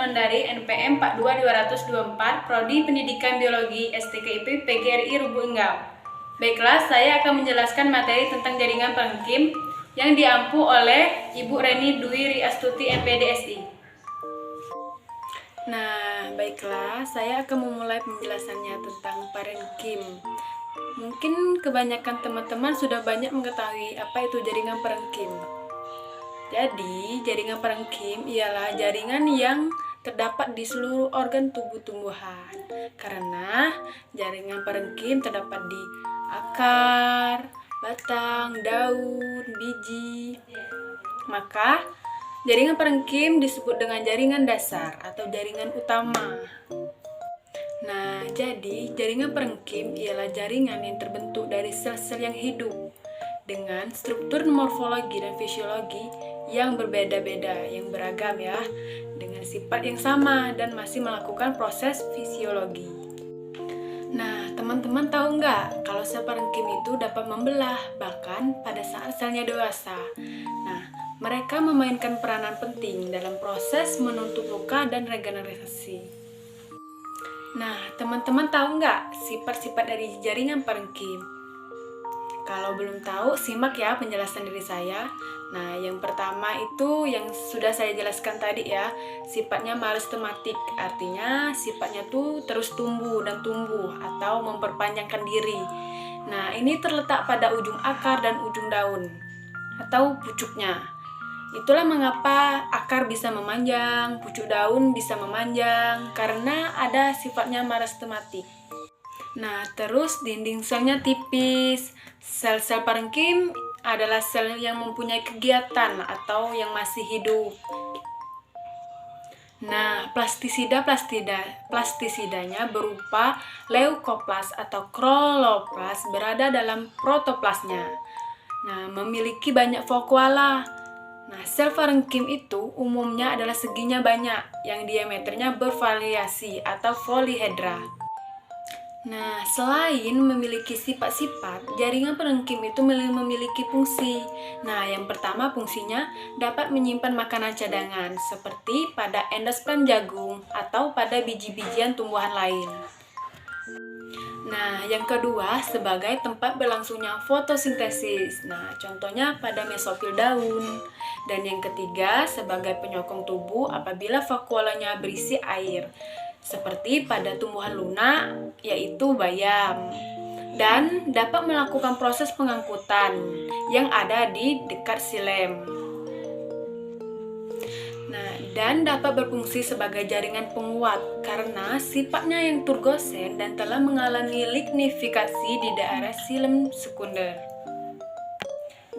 Mandari NPM 42224 Prodi Pendidikan Biologi STKIP PGRI Rubu Enggau. Baiklah, saya akan menjelaskan materi tentang jaringan parenkim yang diampu oleh Ibu Reni Dwi Riastuti MPDSI. Nah, baiklah, saya akan memulai penjelasannya tentang parenkim. Mungkin kebanyakan teman-teman sudah banyak mengetahui apa itu jaringan parenkim. Jadi, jaringan parenkim ialah jaringan yang terdapat di seluruh organ tubuh tumbuhan. Karena jaringan parenkim terdapat di akar, batang, daun, biji. Maka, jaringan parenkim disebut dengan jaringan dasar atau jaringan utama. Nah, jadi jaringan parenkim ialah jaringan yang terbentuk dari sel-sel yang hidup dengan struktur morfologi dan fisiologi yang berbeda-beda, yang beragam ya, dengan sifat yang sama dan masih melakukan proses fisiologi. Nah, teman-teman tahu nggak kalau sel parenkim itu dapat membelah bahkan pada saat selnya dewasa. Nah, mereka memainkan peranan penting dalam proses menutup luka dan regenerasi. Nah, teman-teman tahu nggak sifat-sifat dari jaringan parenkim? Kalau belum tahu, simak ya penjelasan dari saya. Nah, yang pertama itu yang sudah saya jelaskan tadi ya, sifatnya meristematik, artinya sifatnya tuh terus tumbuh dan tumbuh atau memperpanjangkan diri. Nah, ini terletak pada ujung akar dan ujung daun atau pucuknya. Itulah mengapa akar bisa memanjang, pucuk daun bisa memanjang, karena ada sifatnya meristematik. Nah, terus dinding selnya tipis. Sel-sel parenkim adalah sel yang mempunyai kegiatan atau yang masih hidup. Nah, plastisidanya berupa leukoplas atau kloroplast berada dalam protoplasnya. Nah, memiliki banyak vakuola. Nah, sel parenkim itu umumnya adalah seginya banyak yang diameternya bervariasi atau polihedra. Nah, selain memiliki sifat-sifat, jaringan parenkim itu memiliki fungsi. Nah, yang pertama fungsinya dapat menyimpan makanan cadangan, seperti pada endosperm jagung atau pada biji-bijian tumbuhan lain. Nah, yang kedua sebagai tempat berlangsungnya fotosintesis. Nah, contohnya pada mesofil daun. Dan yang ketiga sebagai penyokong tubuh apabila vakuolanya berisi air, seperti pada tumbuhan lunak, yaitu bayam, dan dapat melakukan proses pengangkutan yang ada di dekat xilem. Nah, dan dapat berfungsi sebagai jaringan penguat karena sifatnya yang turgosen dan telah mengalami lignifikasi di daerah xilem sekunder.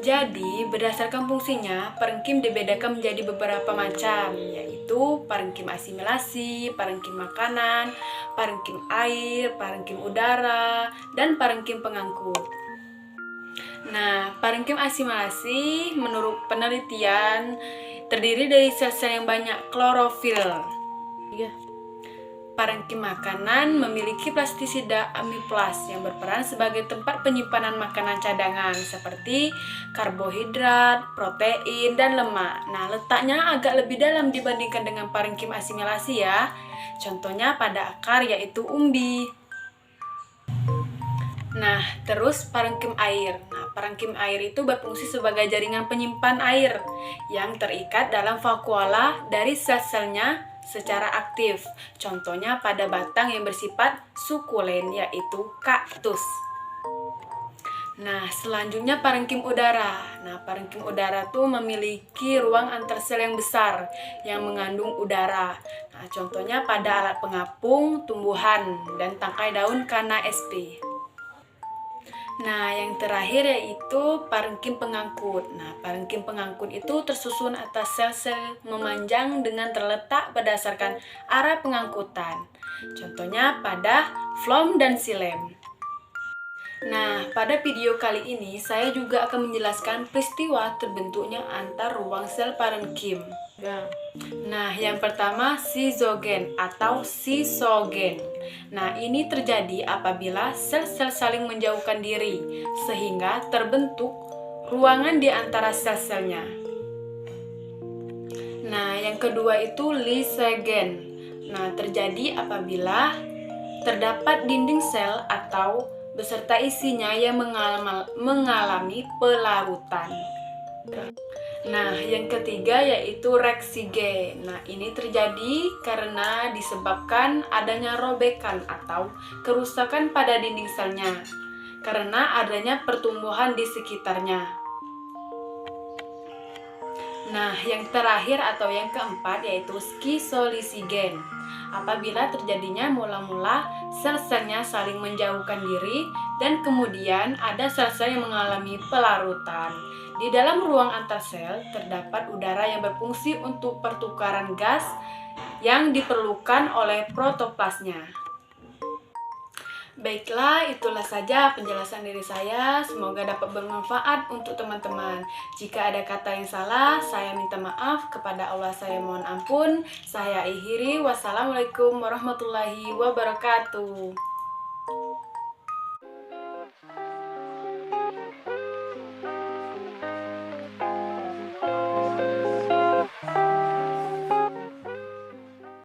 Jadi, berdasarkan fungsinya, parenkim dibedakan menjadi beberapa macam, yaitu parenkim asimilasi, parenkim makanan, parenkim air, parenkim udara, dan parenkim pengangkut. Nah, parenkim asimilasi menurut penelitian terdiri dari sel-sel yang banyak klorofil. Parenkim makanan memiliki plastisida amiplas yang berperan sebagai tempat penyimpanan makanan cadangan seperti karbohidrat, protein, dan lemak. Nah, letaknya agak lebih dalam dibandingkan dengan parenkim asimilasi ya. Contohnya pada akar yaitu umbi. Nah, terus parenkim air. Nah, parenkim air itu berfungsi sebagai jaringan penyimpan air yang terikat dalam vakuola dari sel-selnya secara aktif. Contohnya pada batang yang bersifat sukulen yaitu kaktus. Nah, selanjutnya parenkim udara. Nah, parenkim udara tuh memiliki ruang antar sel yang besar yang mengandung udara. Nah, contohnya pada alat pengapung tumbuhan dan tangkai daun kana sp. Nah, yang terakhir yaitu parenkim pengangkut. Nah, parenkim pengangkut itu tersusun atas sel-sel memanjang dengan terletak berdasarkan arah pengangkutan. Contohnya pada flom dan xilem. Nah, pada video kali ini saya juga akan menjelaskan peristiwa terbentuknya antar ruang sel parenkim. Nah, yang pertama sizogen atau sisogen. Nah, ini terjadi apabila sel-sel saling menjauhkan diri sehingga terbentuk ruangan di antara sel-selnya. Nah, yang kedua itu lysogen. Nah, terjadi apabila terdapat dinding sel atau beserta isinya yang mengalami pelarutan. Nah, yang ketiga yaitu reksige. Nah, ini terjadi karena disebabkan adanya robekan atau kerusakan pada dinding selnya karena adanya pertumbuhan di sekitarnya. Nah, yang terakhir atau yang keempat yaitu skizolisigen. Apabila terjadinya mula-mula sel-selnya saling menjauhkan diri dan kemudian ada sel-sel yang mengalami pelarutan. Di dalam ruang antar sel terdapat udara yang berfungsi untuk pertukaran gas yang diperlukan oleh protoplasnya. Baiklah, itulah saja penjelasan dari saya. Semoga dapat bermanfaat untuk teman-teman. Jika ada kata yang salah, saya minta maaf. Kepada Allah saya mohon ampun. Saya akhiri. Wassalamualaikum warahmatullahi wabarakatuh.